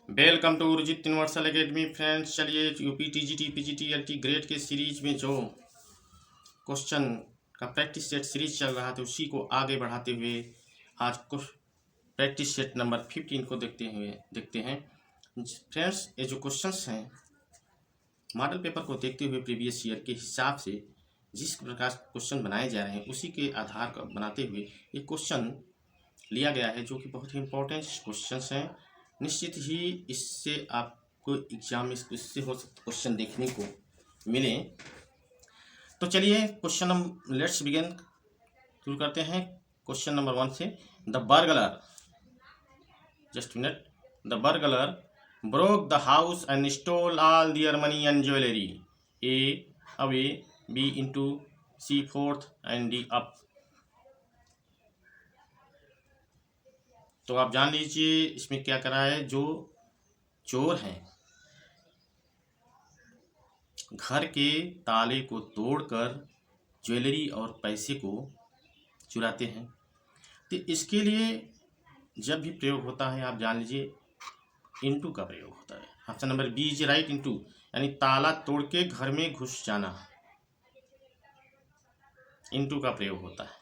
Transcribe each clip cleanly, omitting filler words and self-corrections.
Welcome to Urjit universal academy friends. चलिए UP TGT PGT grade के series में जो क्वेश्चन का प्रैक्टिस सेट सीरीज चल रहा था उसी को आगे बढ़ाते हुए आज कुछ प्रैक्टिस सेट नंबर 15 को देखते हैं फ्रेंड्स। ये जो क्वेश्चंस हैं मॉडल पेपर को देखते हुए प्रीवियस ईयर के हिसाब से जिस प्रकार क्वेश्चन बनाए जा रहे हैं उसी के आधार पर बनाते हुए ये क्वेश्चन लिया गया है, जो कि बहुत ही इम्पोर्टेंट क्वेश्चंस हैं। निश्चित ही इससे आपको एग्जाम में इससे हो सकता क्वेश्चन देखने को मिले। तो चलिए क्वेश्चन नंबर लेट्स बिगिन शुरू करते हैं क्वेश्चन नंबर 1 से। The burglar just minute the burglar broke the house and stole all their money and jewelry. A away, B into, C fourth and D up. तो आप जान लीजिए इसमें क्या करा है। जो चोर हैं घर के ताले को तोड़कर ज्वेलरी और पैसे को चुराते हैं। तो इसके लिए जब भी प्रयोग होता है आप जान लीजिए इनटू का प्रयोग होता है। Option number B is right, into यानी ताला तोड़ के घर में घुस जाना, इनटू का प्रयोग होता है।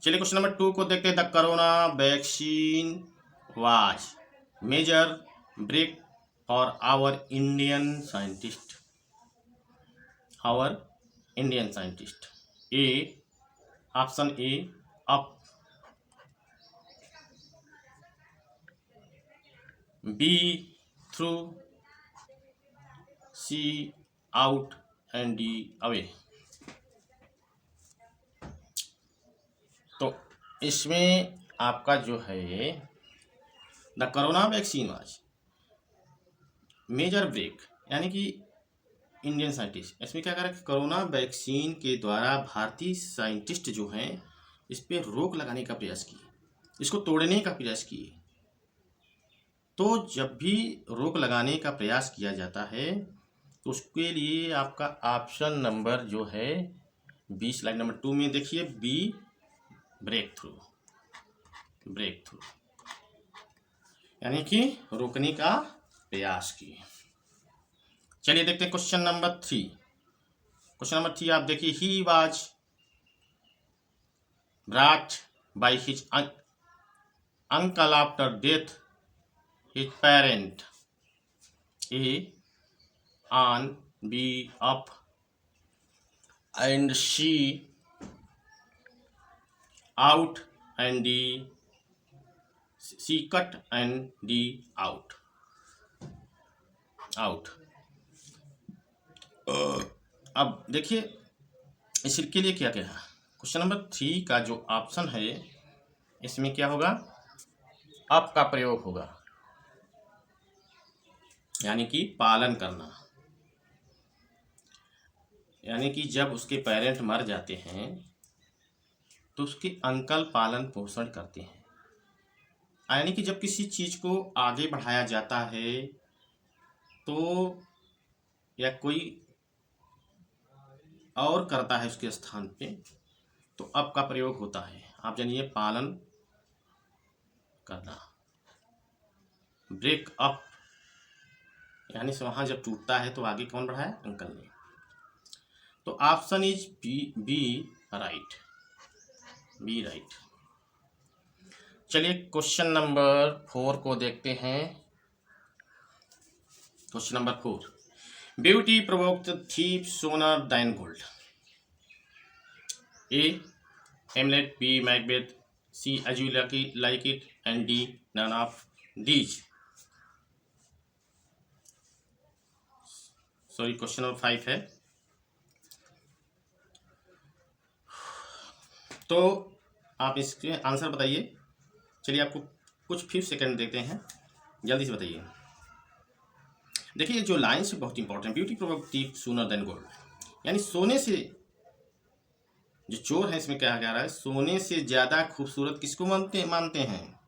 चलिए क्वेश्चन नंबर 2 को देखते हैं। The corona vaccine was major break for our Indian scientist. A option A up, B through, C out and D away. तो इसमें आपका जो है the corona vaccine was major break यानी कि इंडियन साइंटिस्ट, इसमें क्या करा कि कोरोना वैक्सीन के द्वारा भारतीय साइंटिस्ट जो हैं इस पर रोक लगाने का प्रयास किए, इसको तोड़ने का प्रयास किए। तो जब भी रोक लगाने का प्रयास किया जाता है तो उसके लिए आपका ऑप्शन नंबर जो है 20 लाइन नंबर 2 में देखिए, बी ब्रेक थ्रू यानी कि रोकने का प्रयास किए। चलिए देखते हैं क्वेश्चन नंबर 3। क्वेश्चन नंबर 3 आप देखिए। He was brought by his uncle after death his parent. A on, B up and C out and D C cut and D out. अब देखिए इसके लिए क्या क्या है। क्वेश्चन नंबर 3 का जो ऑप्शन है इसमें क्या होगा, अप का प्रयोग होगा यानी कि पालन करना। यानी कि जब उसके पेरेंट मर जाते हैं तो उसके अंकल पालन पोषण करते हैं। यानी कि जब किसी चीज़ को आगे बढ़ाया जाता है तो या कोई और करता है उसके स्थान पे तो अब का प्रयोग होता है। आप जानिए पालन करना, ब्रेक अप यानी से वहाँ जब टूटता है तो आगे कौन बढ़ाया, अंकल ने। तो ऑप्शन इज बी राइट। चलिए क्वेश्चन नंबर 4 को देखते हैं। Question number 4, beauty provoked thief sooner than gold. A Hamlet, B Macbeth, C as you like it and D none of these. Sorry question number 5 है। तो आप इसके answer बताइए। चलिए आपको कुछ फ्यू सेकंड देते हैं, जल्दी से बताइए। देखिए जो लाइन्स बहुत important, beauty provoked thief sooner than gold यानी सोने से जो चोर है इसमें क्या कह रहा है, सोने से ज़्यादा खूबसूरत किसको मानते हैं।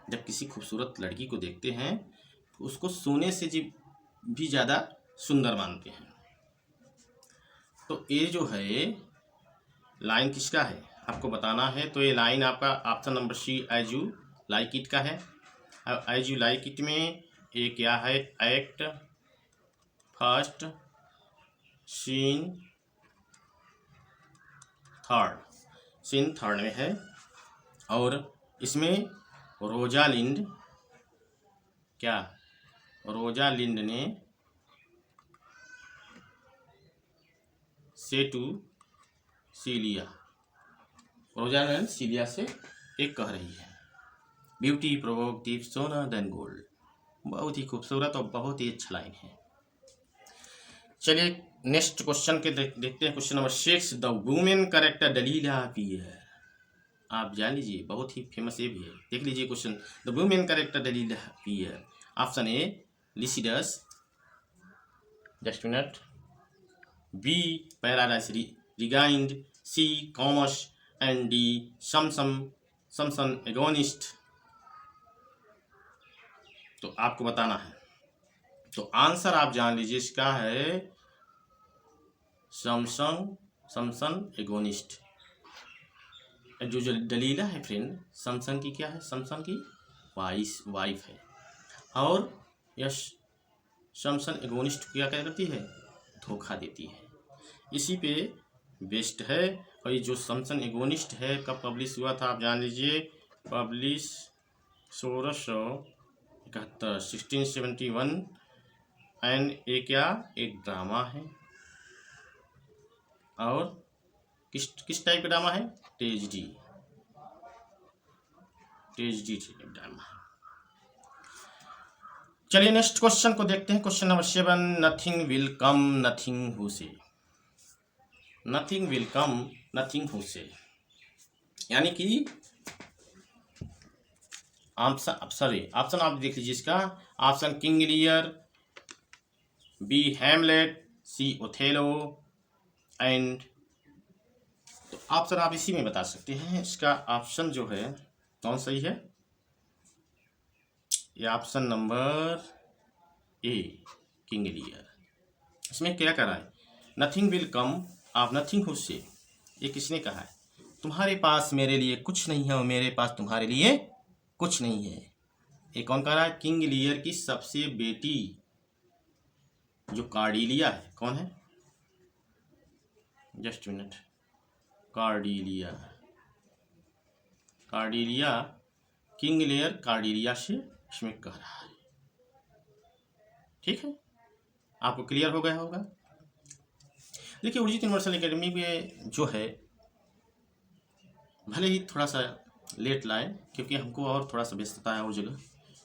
जब किसी खूबसूरत लड़की को देखते हैं तो उसको सोने से भी ज़्यादा सुंदर मानते हैं। तो ये जो है लाइन किसका है आपको बताना है। तो ये लाइन आपका option number C as you like it का है। अब एज यू लाइक इट में ये क्या है, एक्ट फर्स्ट सीन थर्ड में है। और इसमें रोजालिंड ने से टू सीलिया, रोजालिंड सीलिया से एक कह रही है, ब्यूटी प्रोवोक डीप सोना देन गोल्ड। बहुत ही खूबसूरत और बहुत ही अच्छा लाइन है। चलिए नेक्स्ट क्वेश्चन के देखते हैं। Question number 6, the women character Delilah appear. आप जान लीजिए, बहुत ही फेमस ये भी है, देख लीजिए question. The women character Delilah appear. Option A Lycidas, just minute, B Paradise Regained, C Comus and D Samson Agonistes. तो आपको बताना है। तो आंसर आप जान लीजिए, इसका है समसन एगोनिस्ट। जो दलीला है फ्रेंड, समसन की क्या है, समसन की वाइफ है। और यह समसन एगोनिस्ट क्या करती है, धोखा देती है। इसी पे बेस्ड है। और ये जो समसन एगोनिस्ट है कब पब्लिश हुआ था आप जान लीजिए, पब्लिश 1671 1671। एंड ये क्या, एक ड्रामा है। और किस टाइप का ड्रामा है, ट्रेजेडी ड्रामा। चलिए नेक्स्ट क्वेश्चन को देखते हैं। Question number 7, nothing will come nothing who say. Nothing will come nothing who say, यानी कि ऑप्शन आप देख लीजिए इसका। Option King Lear, B Hamlet, C Othello and. तो ऑप्शन आप इसी में बता सकते हैं। इसका ऑप्शन जो है कौन सही है, ये option number a King Lear. इसमें क्या करा है, नथिंग विल कम आप नथिंग हु से। ये किसने कहा है, तुम्हारे पास मेरे लिए कुछ नहीं है और मेरे पास तुम्हारे लिए कुछ नहीं है। ये कौन कह रहा है, किंग लियर की सबसे बेटी जो कार्डिलिया है, कौन है, जस्ट मिनट, कार्डिलिया किंग लियर कार्डिलिया से इसमें कह रहा है। ठीक है, आपको क्लियर हो गया होगा। देखिए उर्जित यूनिवर्सल एकेडमी में जो है, भले ही थोड़ा सा लेट लाए क्योंकि हमको और थोड़ा सा व्यस्तता है और जगह,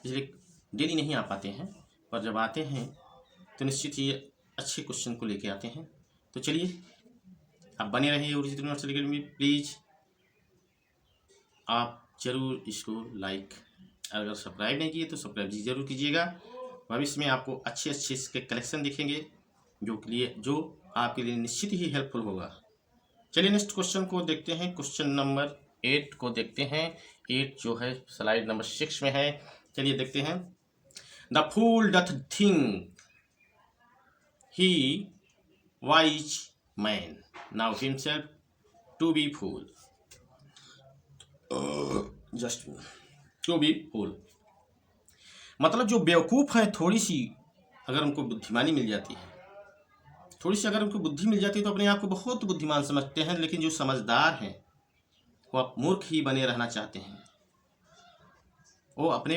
इसलिए डेली नहीं आ पाते हैं। पर जब आते हैं तो निश्चित ही अच्छे क्वेश्चन को लेके आते हैं। तो चलिए आप बने रहिए उर्जित यूनिवर्सल एकेडमी। प्लीज़ आप ज़रूर इसको लाइक, अगर सब्सक्राइब नहीं किए तो सब्सक्राइब ज़रूर कीजिएगा। भविष्य में आपको अच्छे इसके कलेक्शन दिखेंगे जो आपके लिए निश्चित ही हेल्पफुल होगा। चलिए नेक्स्ट क्वेश्चन को देखते हैं। क्वेश्चन नंबर 8 को देखते हैं। 8 जो है स्लाइड नंबर 6 में है। चलिए देखते हैं। The fool doth think he wise man now himself to be fool. Just to be fool मतलब जो बेवकूफ़ है, थोड़ी सी अगर उनको बुद्धिमानी मिल जाती है, थोड़ी सी अगर उनको बुद्धि मिल जाती है तो अपने आप को बहुत बुद्धिमान समझते हैं। लेकिन जो समझदार हैं वो आप मूर्ख ही बने रहना चाहते हैं। वो अपने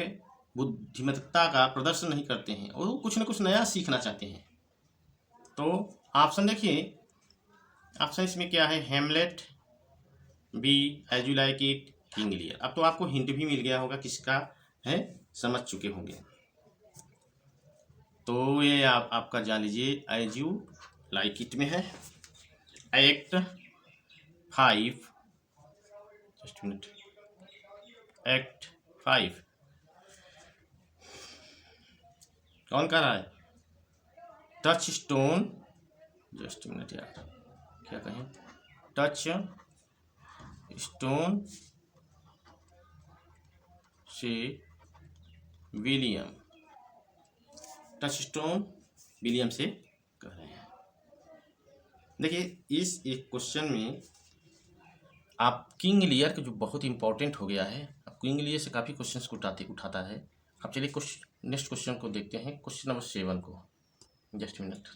बुद्धिमत्ता का प्रदर्शन नहीं करते हैं, वो कुछ न कुछ नया सीखना चाहते हैं। तो ऑप्शन देखिए, ऑप्शन इसमें क्या है, Hamlet, B as you like it, King Lear. अब तो आपको हिंट भी मिल गया होगा किसका है, समझ चुके होंगे। तो ये आपका जान लीजिए एज यू लाइक इट में है। एक्ट 5, जस्ट मिनट, एक्ट 5 कौन कर रहा है, टच स्टोन, जस्ट मिनट यार क्या कहें, टच स्टोन से विलियम, टच स्टोन विलियम से कह रहे हैं। देखिए इस एक क्वेश्चन में आप किंग लियर का जो बहुत इंपॉर्टेंट हो गया है, किंग लियर से काफ़ी क्वेश्चंस को उठाता है। अब चलिए नेक्स्ट क्वेश्चन को देखते हैं, क्वेश्चन नंबर 7 को। Just minute.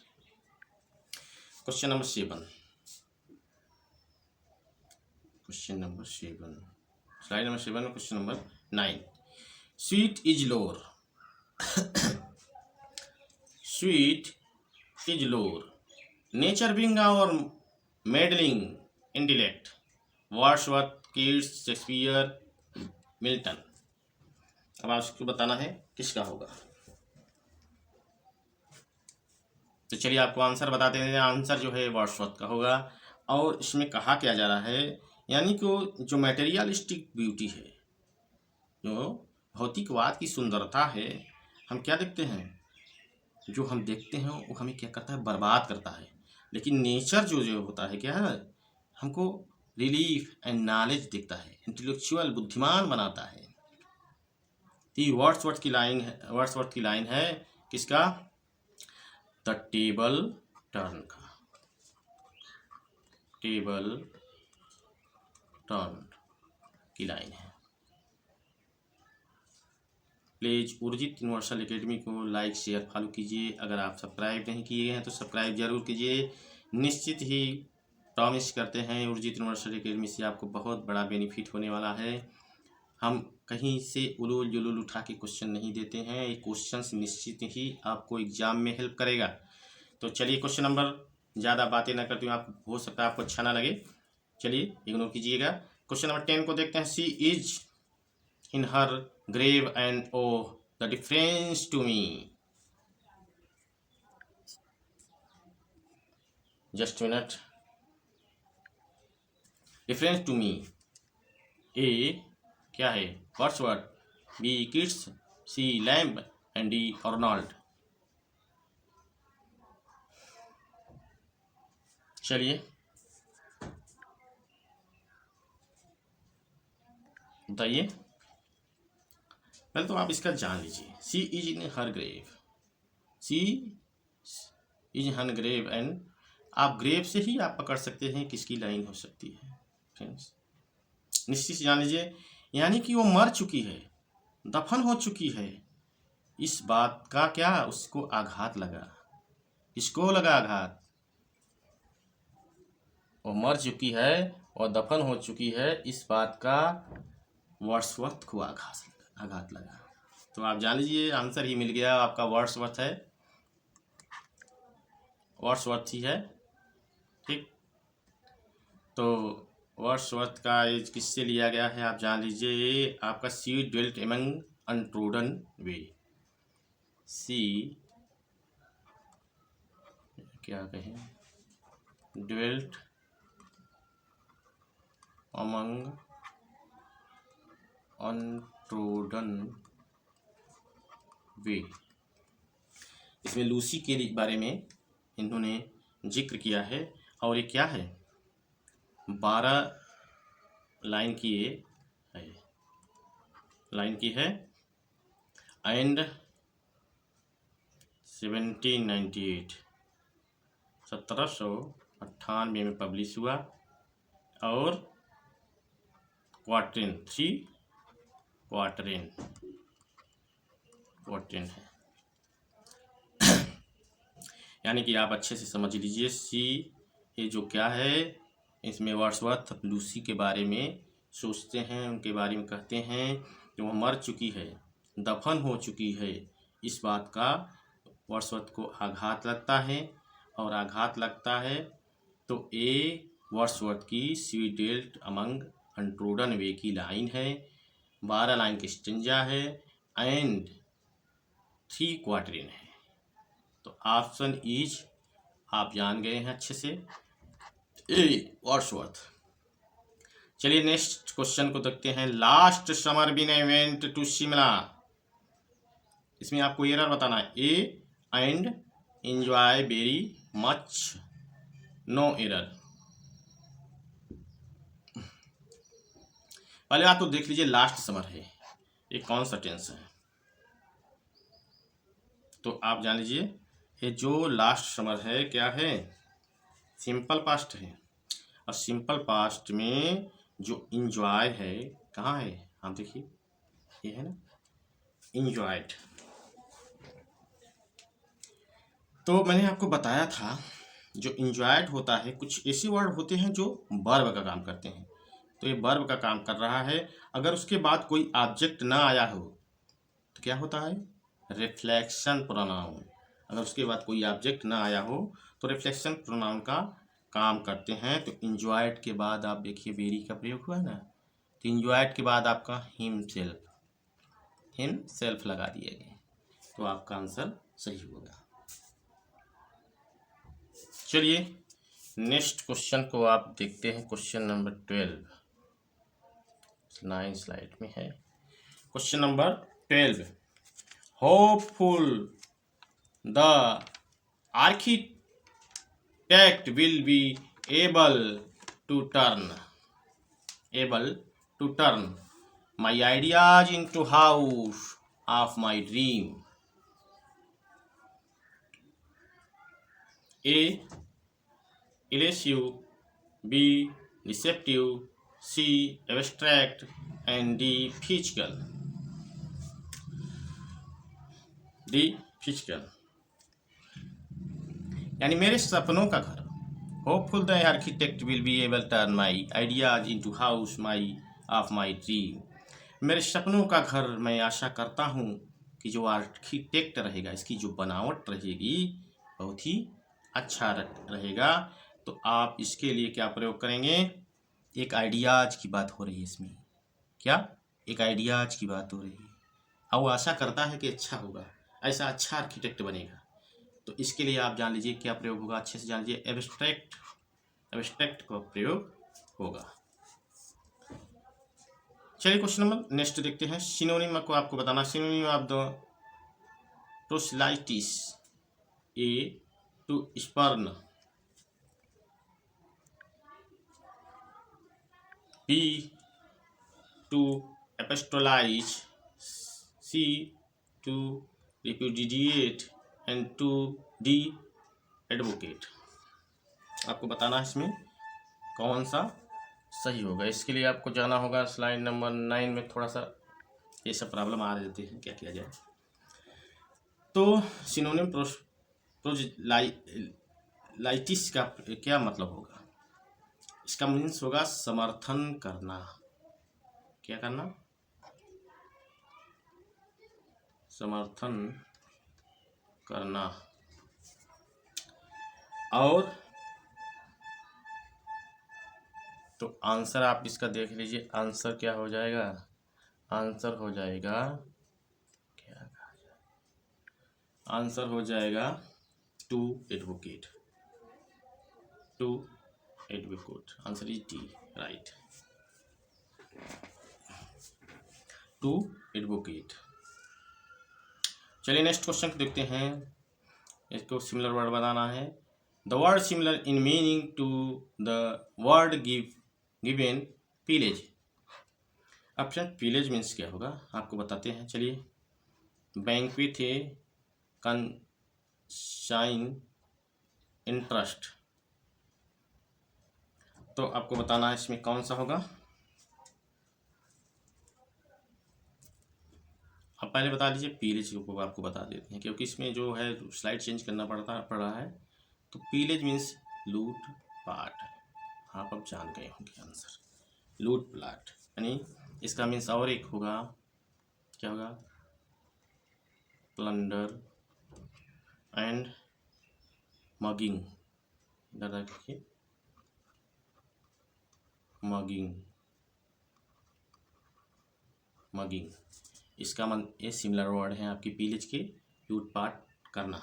Question number 7, slide number 7 में क्वेश्चन नंबर 9। स्वीट इज लोर स्वीट इज लोर नेचर बिंग और meddling intellect Wordsworth, Keats, Shakespeare, Milton. अब आपको बताना है किसका होगा। तो चलिए आपको आंसर बताते हैं। आंसर जो है वर्ड्सवर्थ का होगा। और इसमें कहा क्या जा रहा है, यानी कि जो मटेरियलिस्टिक ब्यूटी है, जो भौतिकवाद की सुंदरता है, हम क्या देखते हैं, जो हम देखते हैं वो हमें क्या करता है, बर्बाद करता है। लेकिन नेचर जो होता है क्या है, हमको रिलीफ एंड नॉलेज देता है, इंटेलेक्चुअल बुद्धिमान बनाता है। ये वर्ड्सवर्थ की लाइन है किसका, द टेबल टर्न का। टेबल टर्न की लाइन है। प्लीज उर्जित यूनिवर्सल एकेडमी को लाइक शेयर फॉलो कीजिए। अगर आप सब्सक्राइब नहीं किए हैं तो सब्सक्राइब जरूर कीजिए। निश्चित ही प्रॉमिस करते हैं उर्जित यूनिवर्सल एकेडमी से आपको बहुत बड़ा बेनिफिट होने वाला है। हम कहीं से उलूल जुलूल उठा के क्वेश्चन नहीं देते हैं। ये क्वेश्चंस निश्चित ही आपको एग्जाम में हेल्प करेगा। तो चलिए क्वेश्चन नंबर, ज़्यादा बातें ना करती हूँ, आपको हो सकता है आपको अच्छा ना लगे, चलिए इग्नोर कीजिएगा। क्वेश्चन नंबर 10 को देखते हैं। She is in her grave and oh the difference to me. Just minute. Difference to me, A क्या है, Wordsworth, B Keats, C Lamb and D Arnold. चलिए बताइए। पहले तो आप इसका जान लीजिए। She is in her grave, she is her grave and, आप ग्रेव से ही आप पकड़ सकते हैं किसकी लाइन हो सकती है फ्रेंड्स। निश्चित से जान लीजिए, यानी कि वो मर चुकी है, दफन हो चुकी है। इस बात का क्या उसको आघात लगा। किसको लगा आघात, वो मर चुकी है और दफन हो चुकी है, इस बात का वर्ड्सवर्थ को आघात लगा। तो आप जान लीजिए आंसर ही मिल गया आपका, वर्ड्सवर्थ है, वर्ड्सवर्थ ही है। ठीक, तो वर्ड्सवर्थ का एज किससे लिया गया है आप जान लीजिए। ये आपका सी ड्वेल्ट एमंग अनट्रोडन वे। सी क्या कहें, ड्वेल्ट अमंग अनट्रोडन वे। इसमें लूसी के बारे में इन्होंने जिक्र किया है। और ये क्या है, 12 लाइन की ये है, लाइन की है। एंड 1798 में पब्लिश हुआ। और क्वार्टेन 3 क्वार्टेन है। यानी कि आप अच्छे से समझ लीजिए। सी ये जो क्या है, इसमें वर्ड्सवर्थ लूसी के बारे में सोचते हैं, उनके बारे में कहते हैं कि वो मर चुकी है, दफन हो चुकी है। इस बात का वर्ड्सवर्थ को आघात लगता है, और आघात लगता है तो ए वर्ड्सवर्थ की सी डेल्ट अमंग अनट्रोडन वे की लाइन है। 12 लाइन की स्टेंजा है एंड 3 क्वार्टरिन है। तो ऑप्शन इज आप जान गए हैं अच्छे से, ए वर्ड्सवर्थ। चलिए नेक्स्ट क्वेश्चन को देखते हैं। Last summer been I went to Shimla. इसमें आपको एरर बताना है, A and enjoy very much, no error. पहले आप तो देख लीजिए लास्ट समर है, ये कौन सा टेंस है। तो आप जान लीजिए ये जो लास्ट समर है क्या है, सिंपल पास्ट है। और सिंपल पास्ट में जो इंजॉय है कहाँ है, आप देखिए ये है ना, enjoyed। तो मैंने आपको बताया था जो enjoyed होता है, कुछ ऐसे वर्ड होते हैं जो वर्ब का काम करते हैं। तो ये वर्ब का काम कर रहा है। अगर उसके बाद कोई ऑब्जेक्ट ना आया हो तो क्या होता है? Reflection pronoun. अगर उसके बाद कोई ऑब्जेक्ट ना आया हो तो रिफ्लेक्शन प्रोनाउन का काम करते हैं। तो इंजॉयड के बाद आप देखिए वेरी का प्रयोग हुआ है ना, तो इंजॉयड के बाद आपका हिम सेल्फ लगा दिया गया, तो आपका आंसर सही होगा। चलिए नेक्स्ट क्वेश्चन को आप देखते हैं। क्वेश्चन नंबर 12 9 स्लाइड में है। Question number 12, hopeful the architect will be able to turn my ideas into house of my dream। A, elusive, B, deceptive, C, abstract, and D, physical। D, physical यानी मेरे सपनों का घर। Hopeful the architect will be able turn my ideas into house of my dream. मेरे सपनों का घर, मैं आशा करता हूँ कि जो आर्किटेक्ट रहेगा, इसकी जो बनावट रहेगी बहुत ही अच्छा रहेगा। तो आप इसके लिए क्या प्रयोग करेंगे? एक आइडियाज की बात हो रही है इसमें। क्या? एक आइडियाज की बात हो रही है और वो आशा करता है कि अच्छा होगा, ऐसा अच्छा आर्किटेक्ट बनेगा। तो इसके लिए आप जान लीजिए क्या प्रयोग होगा, अच्छे से जान लीजिए। एब्स्ट्रैक्ट का प्रयोग होगा। चलिए क्वेश्चन नंबर नेक्स्ट देखते हैं। सिनोनिम को आपको बताना। Synonym of the proselytise, A to spurn, B to epistolise, C to repudiate, and to D advocate. आपको बताना है इसमें कौन सा सही होगा। इसके लिए आपको जाना होगा स्लाइड नंबर 9 में। थोड़ा सा ये सब प्रॉब्लम आ रहे हैं, क्या किया जाए। तो सिनोनिम प्रोजेलाइटिस का क्या मतलब होगा? इसका मीन्स होगा समर्थन करना। क्या करना? समर्थन करना। और तो आंसर आप इसका देख लीजिए। आंसर क्या हो जाएगा? आंसर हो जाएगा, क्या कहा जाए, आंसर हो जाएगा to advocate. To advocate, answer is D, right. To advocate. चलिए नेक्स्ट क्वेश्चन को देखते हैं। इसको सिमिलर वर्ड बनाना है। The word similar in meaning to the word given pillage. Option pillage means क्या होगा आपको बताते हैं। चलिए, बैंक्वेट है, कंसाइन, इंटरेस्ट। तो आपको बताना है इसमें कौन सा होगा। आप पहले बता दीजिए, पीलेज को आपको बता देते हैं क्योंकि इसमें जो है स्लाइड चेंज करना पड़ रहा है। तो पीलेज मीन्स लूट पाट। आप अब जान गए होंगे आंसर, लूट प्लाट। यानी इसका मीन्स और एक होगा, क्या होगा? Plunder and mugging. इधर रखिए, मगिंग इसका मन, ये सिमिलर वर्ड है आपकी पीलेज के, लूटपाट करना।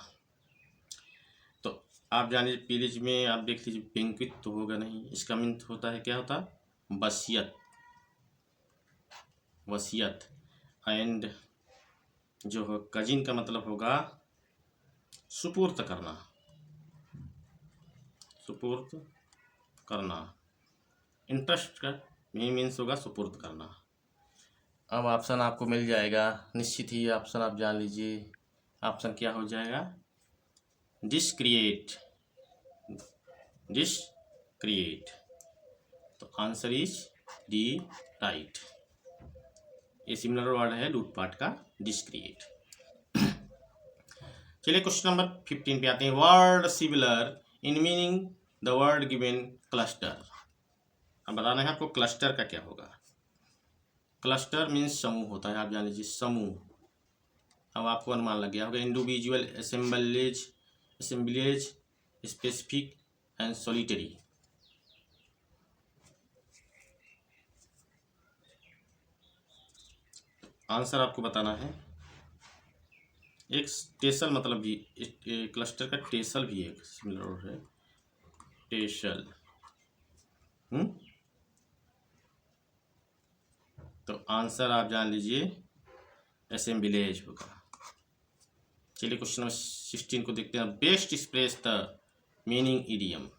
तो आप जानिए पीलेज में आप देख लीजिए, बैंक्वेट तो होगा नहीं। इसका मीन होता है, क्या होता है? वसीयत। एंड जो हो कजिन का मतलब होगा सुपुर्द करना। इंटरेस्ट का मीन्स होगा सुपुर्द करना। अब ऑप्शन आपको मिल जाएगा निश्चित ही। ऑप्शन आप जान लीजिए, ऑप्शन क्या हो जाएगा? डिस्क्रिएट। तो आंसर इज डी, राइट। ये सिमिलर वर्ड है लूटपाट का डिस्क्रिएट। चलिए क्वेश्चन नंबर 15 पे आते हैं। Word similar in meaning the word given cluster. अब बताना है आपको क्लस्टर का क्या होगा। क्लस्टर मीन्स समूह होता है, आप जान लीजिए समूह। अब आपको अनुमान लग गया होगा। Individual, assemblage, specific and solitary. Answer आपको बताना है। एक टेसल मतलब भी, क्लस्टर का टेसल भी एक सिमिलर है, टेसल। तो आंसर आप जान लीजिए असेंबलेज होगा। चलिए क्वेश्चन नंबर 16 को देखते हैं। Best express the meaning idiom.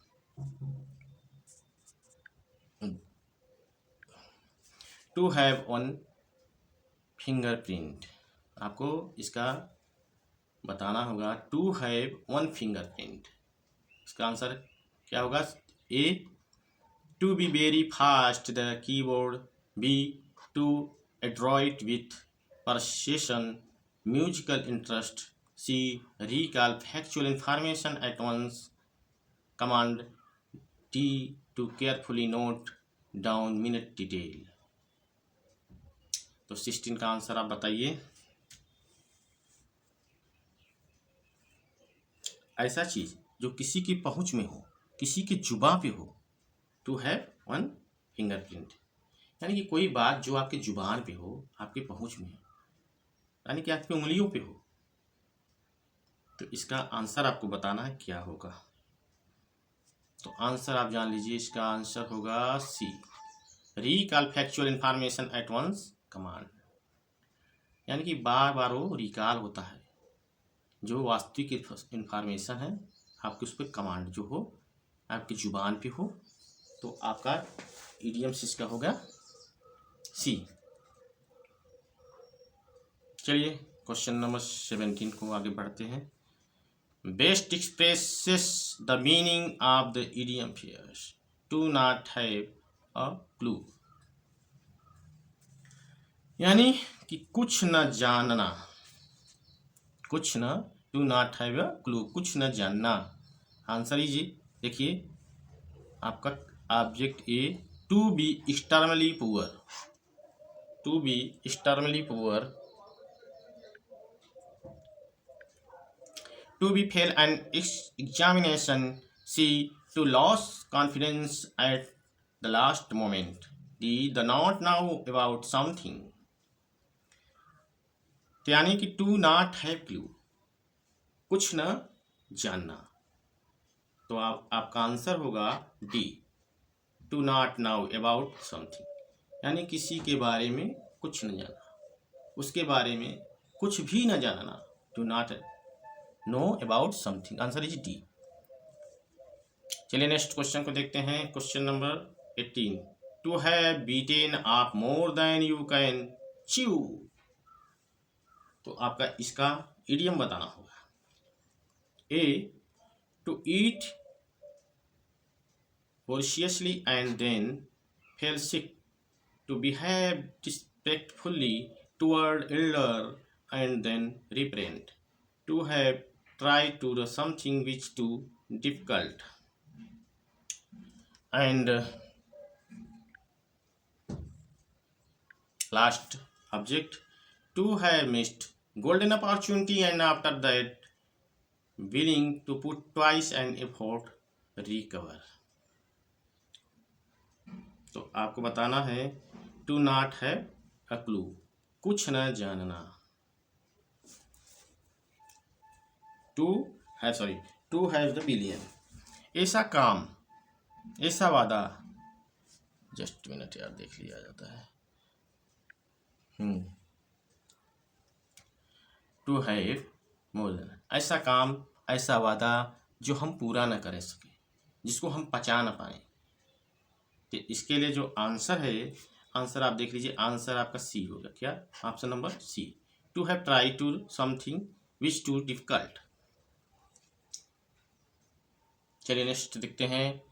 To have one fingerprint. आपको इसका बताना होगा। टू हैव वन फिंगरप्रिंट, इसका आंसर क्या होगा। A, to be very fast the keyboard. B, to adroit with percussion musical interest. C, recall factual information at once command. D, to carefully note down minute detail. तो 16 का answer आप बताइए। ऐसा चीज जो किसी की पहुंच में हो, किसी की जुबान पे हो। टू हैव वन फिंगरप्रिंट यानी कि कोई बात जो आपके जुबान पे हो, आपके पहुंच में, यानी कि आपकी उंगलियों पे हो। तो इसका आंसर आपको बताना है क्या होगा। तो आंसर आप जान लीजिए, इसका आंसर होगा C, recall factual information at once command. यानी कि बार बार वो रिकॉल होता है, जो वास्तविक इंफॉर्मेशन है आपके उस पर कमांड जो हो, आपकी जुबान पे हो। तो आपका इडियम इसका होगा सी। चलिए क्वेश्चन नंबर 17 को आगे बढ़ते हैं। Best expresses the meaning of the idiom here's. To not have a clue. यानी कि कुछ न जानना, कुछ न, to not have a clue, कुछ न जानना। आंसर लीजिए, देखिए आपका object A, to be externally poor. To be externally poor, to be fail an examination. C, to lose confidence at the last moment. D, the not know about something. तो यानी कि to not have clue, कुछ न जानना। तो आपका answer होगा D, to not now about something. यानी किसी के बारे में कुछ न जानना, उसके बारे में कुछ भी न जानना। To not know about something, answer is D. चलिए नेक्स्ट क्वेश्चन को देखते हैं। Question number 18। To have bitten off more than you can chew. तो आपका इसका इडियम बताना होगा। A, to eat voraciously and then feel sick. To behave disrespectfully toward elder and then repent. To have tried to do something which too difficult. And last object, to have missed golden opportunity and after that willing to put twice an effort recover. तो आपको बताना है to not have a clue, कुछ न जानना। To have the billion, ऐसा काम, ऐसा वादा। जस्ट मिनट यार, देख लिया जाता है। टू हैव मोर देन, ऐसा काम, ऐसा वादा जो हम पूरा न कर सके, जिसको हम पचा न पाए। तो इसके लिए जो आंसर है, आंसर आप देख लीजिए, आंसर आपका सी होगा। क्या? Option number C, to have try to something which too difficult. चलिए नेक्स्ट देखते हैं।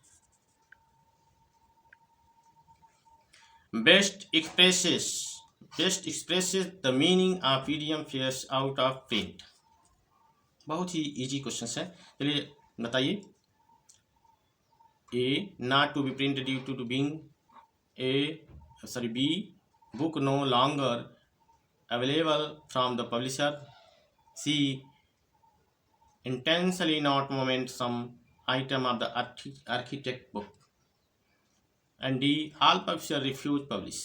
Best expresses best expresses the meaning of idiom fares out of print. बहुत ही इजी क्वेश्चन है, चलिए बताइए। A not to be print due to being be book no longer available from the publisher. C intentionally not moment some item of the architect book, and D all publisher refuse publish।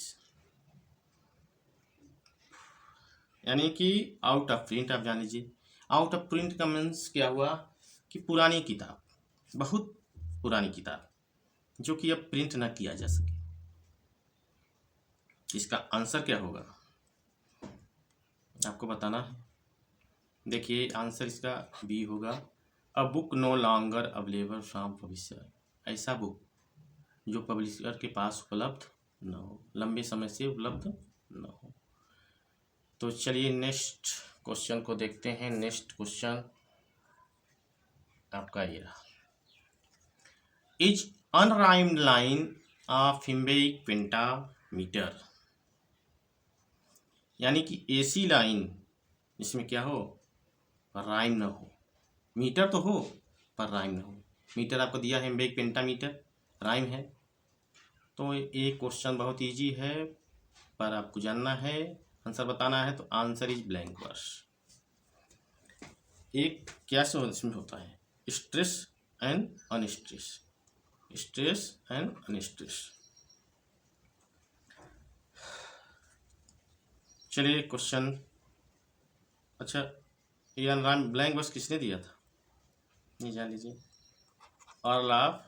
यानी कि out of print आप जान लीजिए। Out of print का means क्या हुआ कि पुरानी किताब, बहुत पुरानी किताब जो कि अब प्रिंट ना किया जा सके। इसका आंसर क्या होगा आपको बताना है। देखिए आंसर इसका बी होगा, a book no longer available from publisher. ऐसा बुक जो पब्लिशर के पास उपलब्ध न हो, लंबे समय से उपलब्ध न हो। तो चलिए नेक्स्ट क्वेश्चन को देखते हैं। नेक्स्ट क्वेश्चन आपका ये रहा, is unrhymed line of iambic pentameter. यानी कि ऐसी लाइन जिसमें क्या हो, राइम न हो। मीटर तो हो पर राइम न हो। मीटर आपको दिया है हिम्बेइक पेंटामीटर, राइम है। तो एक क्वेश्चन बहुत इजी है पर आपको जानना है, आंसर बताना है। तो आंसर इज ब्लैंक वर्स। एक क्या से इसमें होता है, stress and unstress, stress and unstress. चलिए क्वेश्चन, अच्छा ये अनराइम ब्लैंक वर्स किसने दिया था ये जान लीजिए। ऑर्लाफ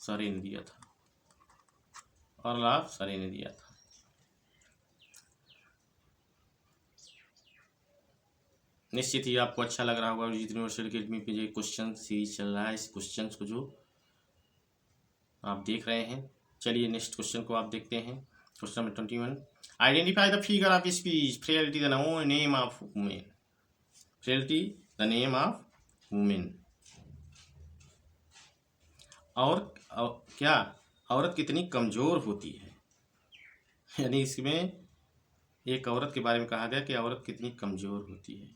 सरे ने दिया था, ऑर्लाफ सरे ने दिया था। निश्चित ही आपको अच्छा लग रहा होगा। अभिजीत यूनिवर्सिटी अकेडमी पे जो क्वेश्चन सीरीज चल रहा है, इस क्वेश्चन को जो आप देख रहे हैं। चलिए नेक्स्ट क्वेश्चन को आप देखते हैं। Question number 21, identify the figure of speech, frailty the name of women. Frailty the name of women. और क्या औरत कितनी कमज़ोर होती है, यानी इसमें एक औरत के बारे में कहा गया कि औरत कितनी कमज़ोर होती है।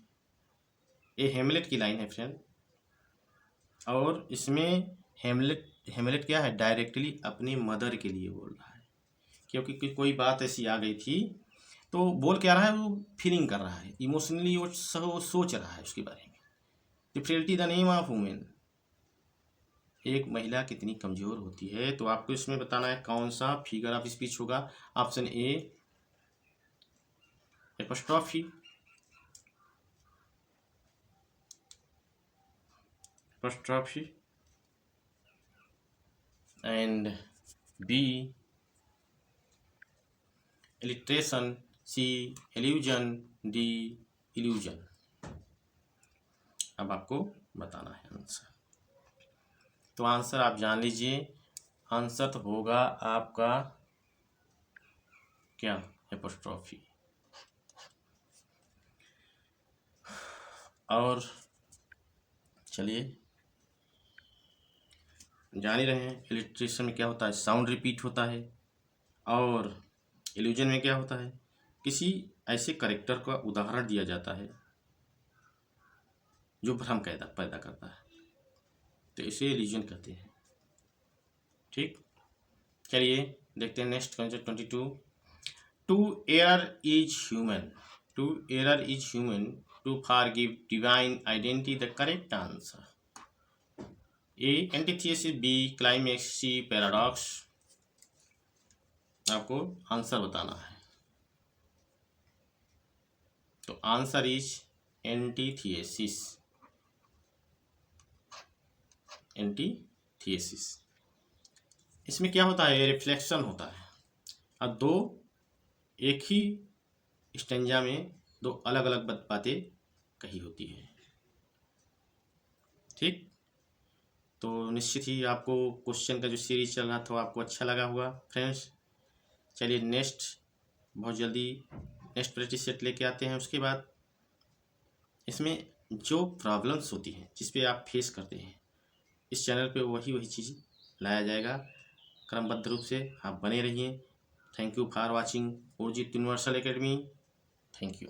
ये हेमलेट की लाइन है फ्रेंड, और इसमें हेमलेट क्या है, डायरेक्टली अपनी मदर के लिए बोल रहा है। क्योंकि कोई बात ऐसी आ गई थी तो बोल क्या रहा है, वो फीलिंग कर रहा है, इमोशनली वो सोच रहा है उसके बारे में। The frailty the name of women, एक महिला कितनी कमज़ोर होती है। तो आपको इसमें बताना है कौन सा फिगर ऑफ स्पीच होगा। Option A apostrophe, apostrophe, and B alliteration, C allusion, D illusion. अब आपको बताना है आंसर। तो आंसर आप जान लीजिए, आंसर तो होगा आपका क्या, एपोस्ट्रोफी। और चलिए जान ही रहे हैं इलिट्रेशन में क्या होता है, साउंड रिपीट होता है। और इल्यूजन में क्या होता है, किसी ऐसे करेक्टर का उदाहरण दिया जाता है जो भ्रम पैदा करता है, तो इसे इल्यूजन कहते हैं। ठीक, चलिए देखते हैं next question 22, to error is human, to error is human, to forgive divine identity the correct answer. A antithesis, B climax, C paradox. आपको आंसर बताना है। तो आंसर इज एंटीथेसिस, एंटीथेसिस। इसमें क्या होता है, रिफ्लेक्शन होता है। अब दो एक ही स्टेंजा में दो अलग अलग बातें कही होती है। ठीक, तो निश्चित ही आपको क्वेश्चन का जो सीरीज चल रहा था आपको अच्छा लगा होगा फ्रेंड्स। चलिए नेक्स्ट बहुत जल्दी नेक्स्ट प्रैक्टिस सेट लेके आते हैं। उसके बाद इसमें जो प्रॉब्लम्स होती हैं जिस पे आप फेस करते हैं, इस चैनल पे वही चीज़ लाया जाएगा क्रमबद्ध रूप से। आप बने रहिए। Thank you for watching Urjit universal academy. Thank you.